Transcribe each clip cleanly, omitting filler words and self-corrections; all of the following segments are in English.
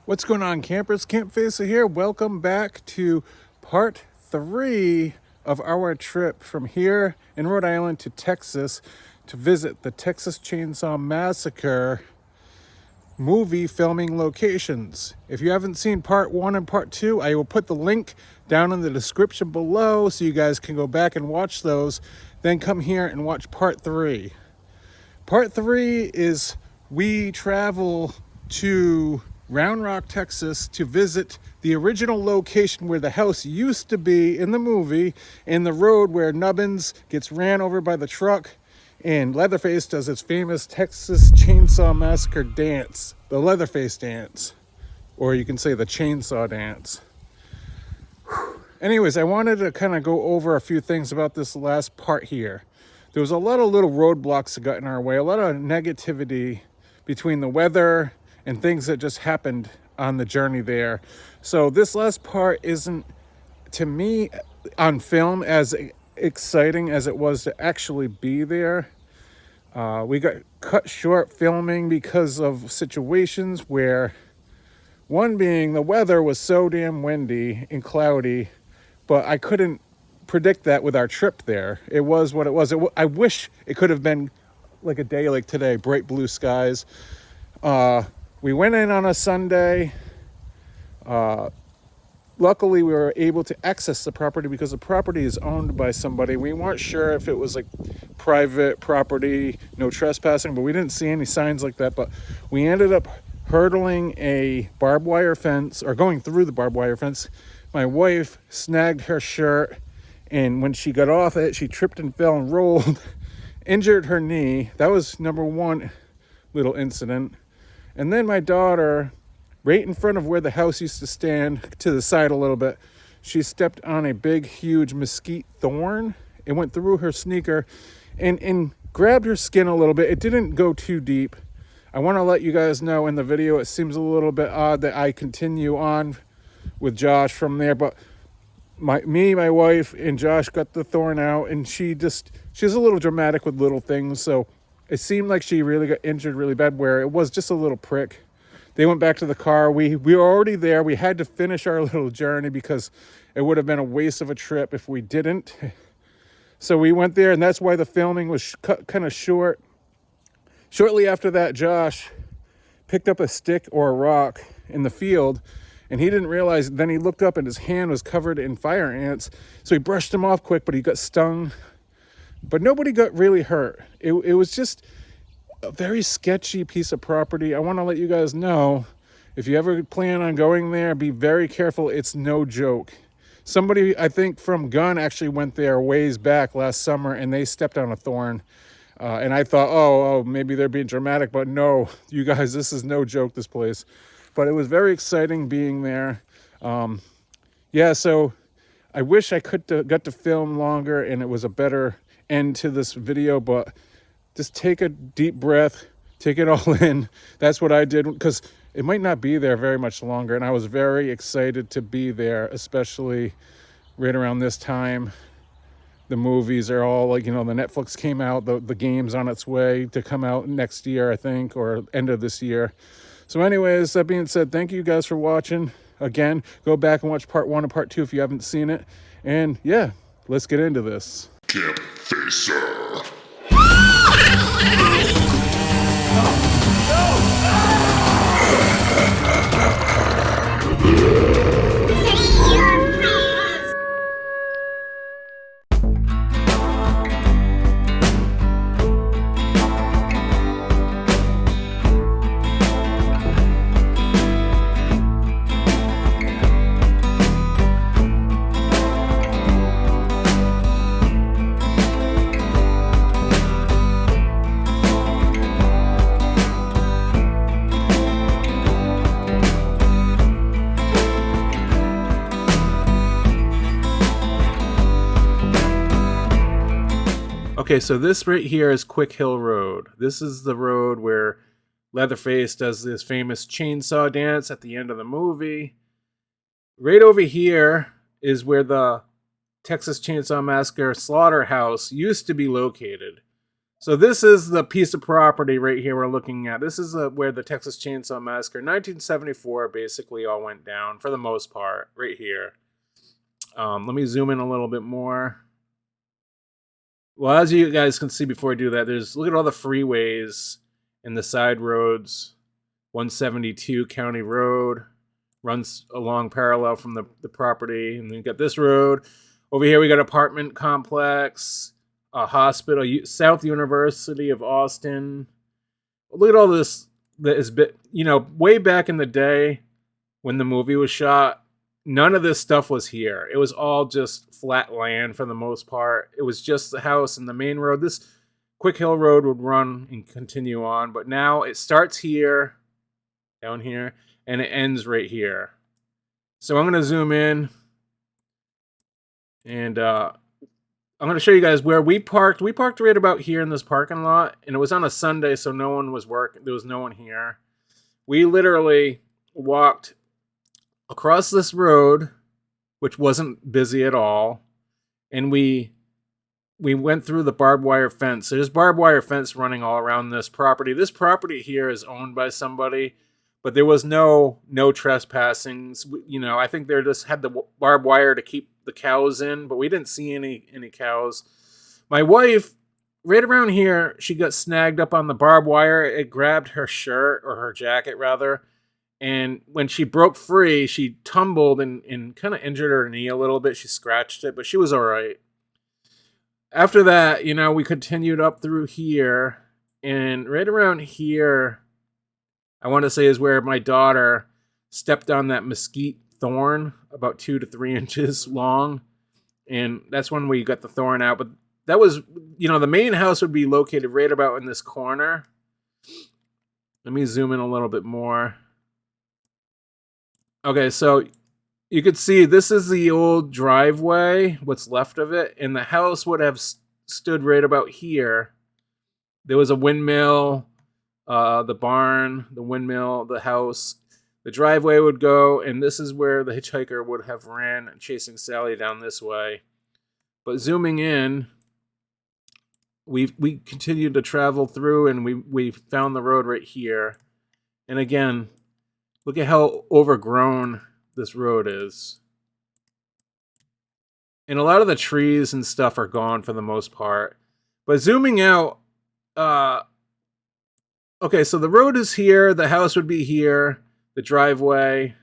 What's going on, campers? Campfacer here. Welcome back to part 3 of our trip from here in Rhode Island to Texas to visit the Texas Chainsaw Massacre movie filming locations. If you haven't seen part 1 and part 2, I will put the link down in the description below so you guys can go back and watch those. Then come here and watch part 3. Part 3 is we travel to Round Rock, Texas to visit the original location where the house used to be in the movie, and the road where Nubbins gets ran over by the truck and Leatherface does his famous Texas Chainsaw Massacre dance, the Leatherface dance, or you can say the chainsaw dance. Anyways, I wanted to kind of go over a few things about this last part here. There was a lot of little roadblocks that got in our way, a lot of negativity between the weather and things that just happened on the journey there. So this last part isn't, to me, on film, as exciting as it was to actually be there. We got cut short filming because of situations where, one being the weather was so damn windy and cloudy, but I couldn't predict that with our trip there. It was what it was. I wish it could have been like a day like today, bright blue skies. We went in on a Sunday. Luckily, we were able to access the property because the property is owned by somebody. We weren't sure if it was like private property, no trespassing, but we didn't see any signs like that. But we ended up hurdling a barbed wire fence, or going through the barbed wire fence. My wife snagged her shirt, and when she got off it, she tripped and fell and rolled, injured her knee. That was number one little incident. And then my daughter, right in front of where the house used to stand, to the side a little bit, she stepped on a big, huge mesquite thorn. It went through her sneaker and grabbed her skin a little bit. It didn't go too deep. I want to let you guys know in the video, it seems a little bit odd that I continue on with Josh from there, but my wife, and Josh got the thorn out, and she's a little dramatic with little things, so it seemed like she really got injured really bad, where it was just a little prick. They went back to the car. We were already there. We had to finish our little journey because it would have been a waste of a trip if we didn't. So we went there, and that's why the filming was cut kind of short. Shortly after that, Josh picked up a stick or a rock in the field, and he didn't realize. Then he looked up, and his hand was covered in fire ants. So he brushed them off quick, but he got stung. But nobody got really hurt. It was just a very sketchy piece of property. I want to let you guys know, if you ever plan on going there, be very careful. It's no joke. Somebody, I think from Gun, actually went there ways back last summer, and they stepped on a thorn. And I thought, oh, maybe they're being dramatic, but no, you guys, this is no joke, this place. But it was very exciting being there. So I wish I got to film longer and it was a better end to this video, but just take a deep breath, take it all in. That's what I did, because it might not be there very much longer, and I was very excited to be there, especially right around this time. The movies are all like, the Netflix came out, the game's on its way to come out next year, I think, or end of this year. So anyways, that being said, thank you guys for watching. Again, go back and watch part 1 and part 2 if you haven't seen it. And yeah, let's get into this. Campfacer. Okay, so this right here is Quick Hill Road. This is the road where Leatherface does this famous chainsaw dance at the end of the movie. Right over here is where the Texas Chainsaw Massacre slaughterhouse used to be located. So this is the piece of property right here we're looking at. This is where the Texas Chainsaw Massacre 1974 basically all went down for the most part right here. Let me zoom in a little bit more. Well, as you guys can see before I do that, look at all the freeways and the side roads. 172 County Road runs along parallel from the property. And then you got this road. Over here we got apartment complex, a hospital, South University of Austin. Look at all this that is, way back in the day when the movie was shot, none of this stuff was here. It was all just flat land for the most part. It was just the house and the main road. This Quick Hill Road would run and continue on, but now it starts here, down here, and it ends right here. So I'm going to zoom in, and I'm going to show you guys where we parked. We parked right about here in this parking lot, and it was on a Sunday, so no one was working. There was no one here. We literally walked across this road, which wasn't busy at all, and we went through the barbed wire fence. So there's barbed wire fence running all around this property. This property here is owned by somebody, but there was no trespassing. I think they just had the barbed wire to keep the cows in, but we didn't see any cows. My wife, right around here, she got snagged up on the barbed wire. It grabbed her shirt, or her jacket rather, and when she broke free, she tumbled and kind of injured her knee a little bit. She scratched it, but she was all right. After that, we continued up through here, and right around here, I want to say is where my daughter stepped on that mesquite thorn, about 2 to 3 inches long, and that's when we got the thorn out. But that was, the main house would be located right about in this corner. Let me zoom in a little bit more. Okay, so you could see this is the old driveway, what's left of it, and the house would have stood right about here. There was a windmill, the barn, the windmill, the house. The driveway would go, and this is where the hitchhiker would have ran, chasing Sally down this way. But zooming in, we continued to travel through, and we found the road right here. And again, look at how overgrown this road is. And a lot of the trees and stuff are gone for the most part. But zooming out, okay, so the road is here, the house would be here, the driveway.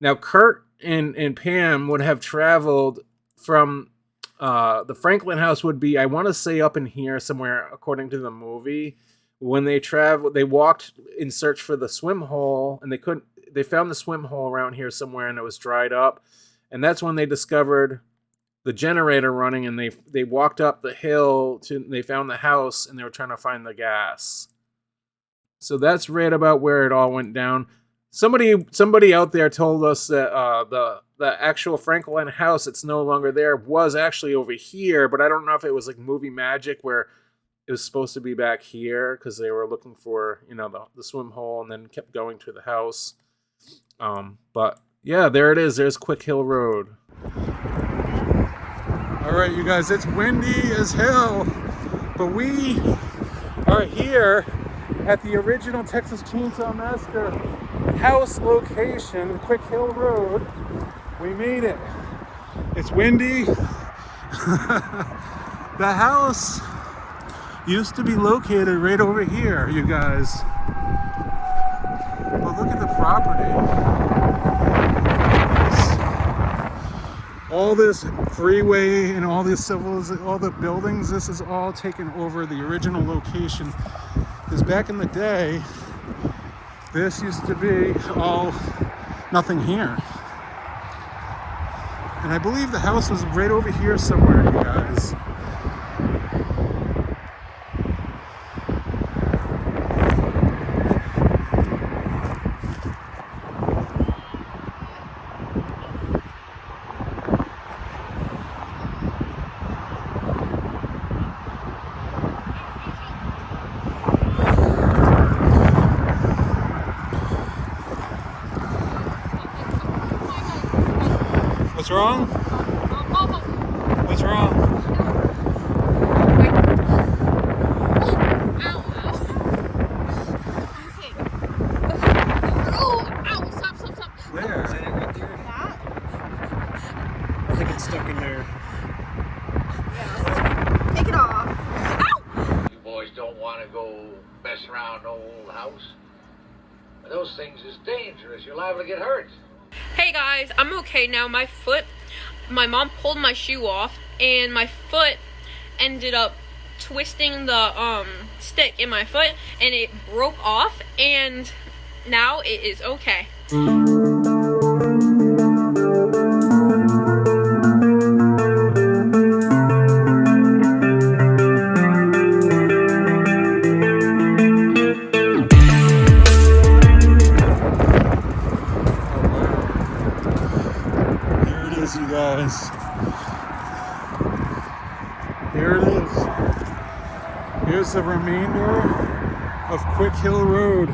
Now Kurt and Pam would have traveled from the Franklin house would be, I want to say, up in here somewhere, according to the movie. When they traveled, they walked in search for the swim hole, and they found the swim hole around here somewhere, and it was dried up. And that's when they discovered the generator running, and they walked up the hill they found the house, and they were trying to find the gas. So that's right about where it all went down. Somebody out there told us that the actual Franklin house, it's no longer there, was actually over here, but I don't know if it was like movie magic where it was supposed to be back here because they were looking for, the swim hole, and then kept going to the house. But yeah, there it is. There's Quick Hill Road. All right, you guys, it's windy as hell, but we are here at the original Texas Chainsaw Massacre house location, Quick Hill Road. We made it. It's windy. The house used to be located right over here, you guys. But look at the property. All this freeway and all the buildings, this is all taken over the original location. Because back in the day, this used to be all nothing here. And I believe the house was right over here somewhere, you guys. What's wrong? What's wrong? get stuck in there. Yeah, take it off. Ow! You boys don't want to go mess around no old house. Those things is dangerous. You're liable to get hurt. Hey guys, I'm okay now. My mom pulled my shoe off and my foot ended up twisting the stick in my foot and it broke off, and now it is okay. You guys, here it is. Here's the remainder of Quick Hill Road.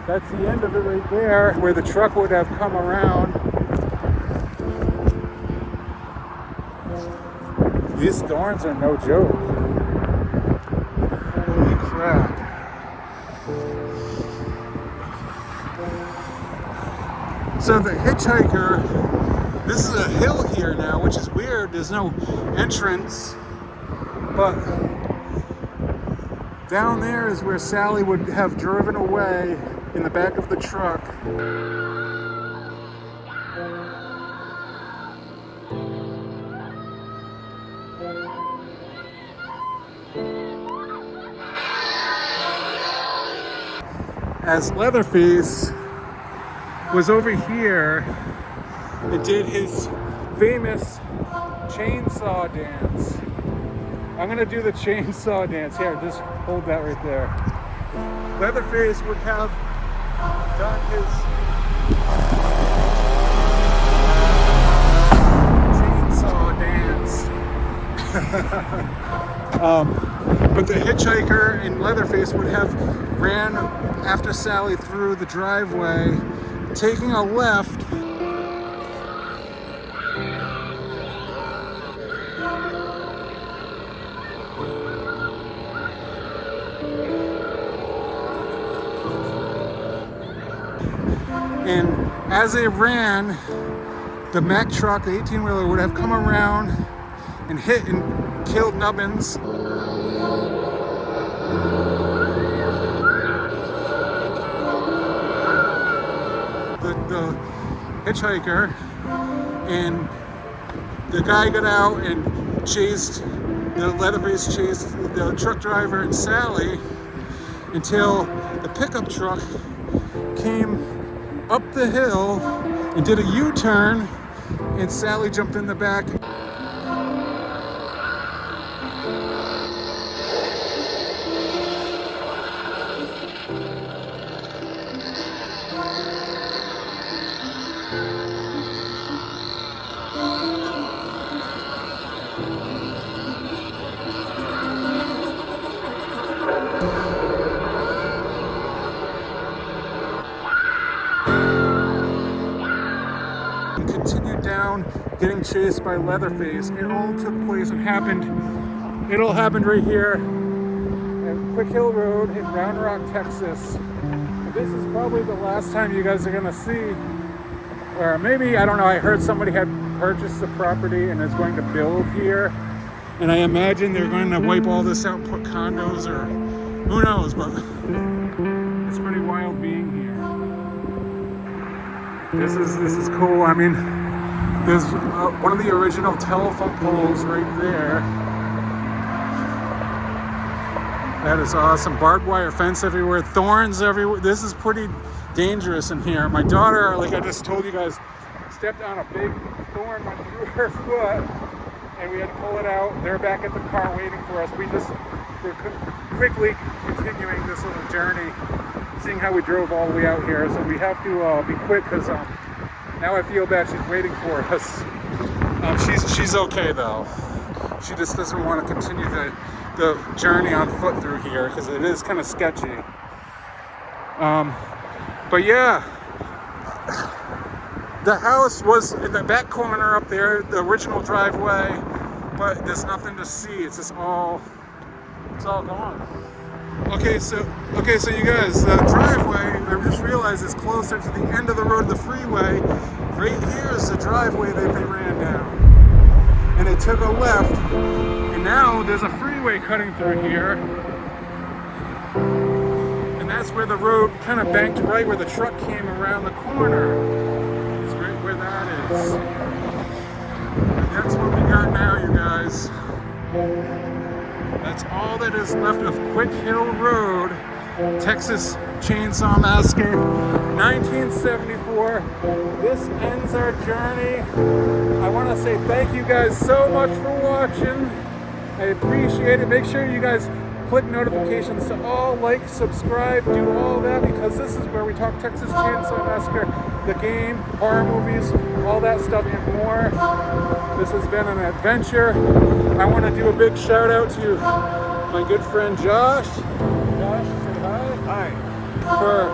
That's the end of it right there, where the truck would have come around. These thorns are no joke. Holy crap. So the hitchhiker, this is a hill here now, which is weird. There's no entrance, but down there is where Sally would have driven away in the back of the truck. As Leatherface was over here and did his famous chainsaw dance. I'm gonna do the chainsaw dance. Here, just hold that right there. Leatherface would have done his chainsaw dance. But the hitchhiker and Leatherface would have ran after Sally through the driveway, taking a left. And as they ran, the Mack truck, the 18-wheeler, would have come around and hit and killed Nubbins. The hitchhiker and the guy got out and chased, the Leatherface chased the truck driver and Sally until the pickup truck came up the hill and did a U-turn, and Sally jumped in the back. Continued down, getting chased by Leatherface. It all took place and happened. It all happened right here at Quick Hill Road in Round Rock, Texas. This is probably the last time you guys are gonna see, or maybe, I don't know, I heard somebody had purchased the property and is going to build here. And I imagine they're going to wipe all this out and put condos, or who knows, but it's pretty wild being here. This is cool. I mean, there's one of the original telephone poles right there. That is awesome. Barbed wire fence everywhere, thorns everywhere. This is pretty dangerous in here. My daughter, like I just told you guys, stepped on a big thorn, went through her foot, and we had to pull it out. They're back at the car waiting for us. We're quickly continuing this little journey, seeing how we drove all the way out here. So we have to be quick, because now I feel bad. She's waiting for us. She's okay though. She just doesn't want to continue the journey on foot through here, because it is kind of sketchy. But yeah, the house was in the back corner up there, the original driveway, but there's nothing to see. It's all gone. Okay, so you guys, the driveway, I just realized, is closer to the end of the road, the freeway, Right here is the driveway that they ran down. And they took a left, and now there's a freeway cutting through here. And that's where the road kind of banked right where the truck came around the corner. Is right where that is. And that's what we got now, you guys. That's all that is left of Quick Hill Road, Texas Chainsaw Massacre, 1974. This ends our journey. I want to say thank you guys so much for watching. I appreciate it. Make sure you guys click notifications to all, like, subscribe, do all that, because this is where we talk Texas Chainsaw Massacre, the game, horror movies, all that stuff and more. This has been an adventure. I want to do a big shout out to my good friend Josh. Josh, say hi. Hi. For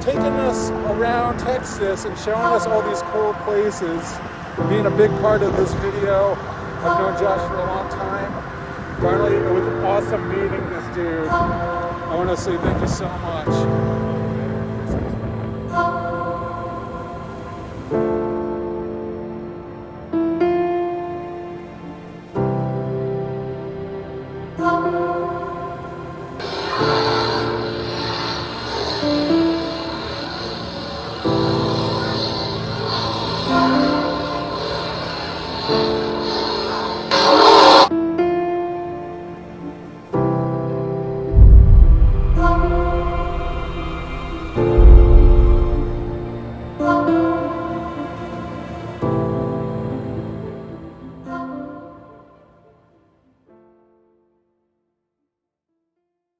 taking us around Texas and showing us all these cool places, being a big part of this video. I've known Josh for a long time. Finally, it was awesome meeting this dude. I want to say thank you so much.